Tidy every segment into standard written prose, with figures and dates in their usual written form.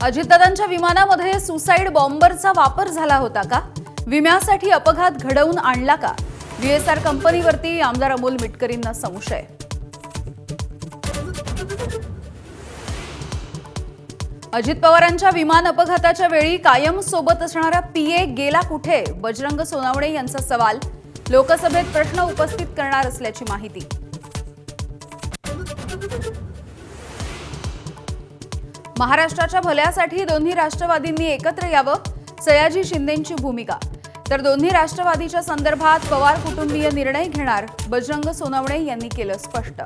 अजितदादांच्या विमानामध्ये सुसाईड बॉम्बरचा वापर झाला होता का? विम्यासाठी अपघात घडवून आणला का? व्हीएसआर कंपनीवरती आमदार अमोल मिटकरींना संशय. अजित पवारांच्या विमान अपघाताच्या वेळी कायम सोबत असणारा पीए गेला कुठे? बजरंग सोनावणे यांचा सवाल. लोकसभेत प्रश्न उपस्थित करणार असल्याची माहिती. महाराष्ट्राच्या भल्यासाठी दोन्ही राष्ट्रवादींनी एकत्र यावं, सयाजी शिंदेंची भूमिका. तर दोन्ही राष्ट्रवादीच्या संदर्भात पवार कुटुंबीय निर्णय घेणार, बजरंग सोनावणे यांनी केलं स्पष्ट.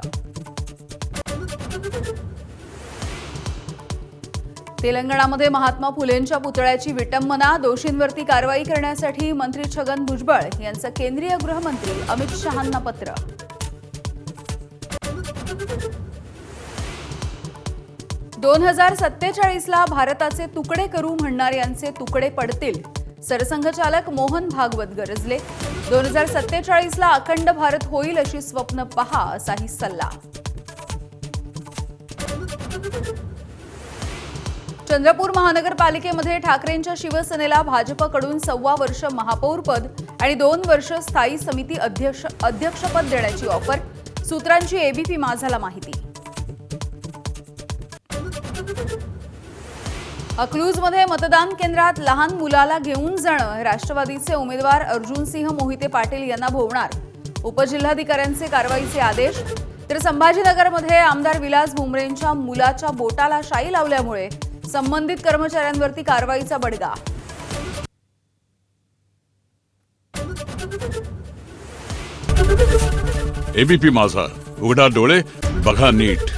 तेलंगणामध्ये महात्मा फुलेंच्या पुतळ्याची विटंबना, दोषींवरती कारवाई करण्यासाठी मंत्री छगन भुजबळ यांचं केंद्रीय गृहमंत्री अमित शहांना पत्र. दोन 2047ला भारताचे तुकडे करू म्हणणाऱ्यांचे तुकडे पडतील, सरसंघचालक मोहन भागवत गरजले. 2047ला अखंड भारत होईल अशी स्वप्न पहा, असाही सल्ला. चंद्रपूर महानगरपालिकेमध्ये ठाकरेंच्या शिवसेनेला भाजपकडून 1.25 वर्ष महापौरपद आणि 2 वर्ष स्थायी समिती अध्यक्षपद देण्याची ऑफर, सूत्रांची एबीपी माझाला माहिती. अकलूजमध्ये मतदान केंद्रात लहान मुलाला घेऊन जाणं, राष्ट्रवादीचे उमेदवार अर्जुनसिंह मोहिते पाटील यांना भोवणार, उपजिल्हाधिकाऱ्यांचे कारवाईचे आदेश. तर संभाजीनगरमध्ये आमदार विलास भुमरेंच्या मुलाच्या बोटाला शाई लावल्यामुळे संबंधित कर्मचाऱ्यांवरती कारवाईचा बडगा. एबीपी माझा, उघडा डोळे बघा नीट.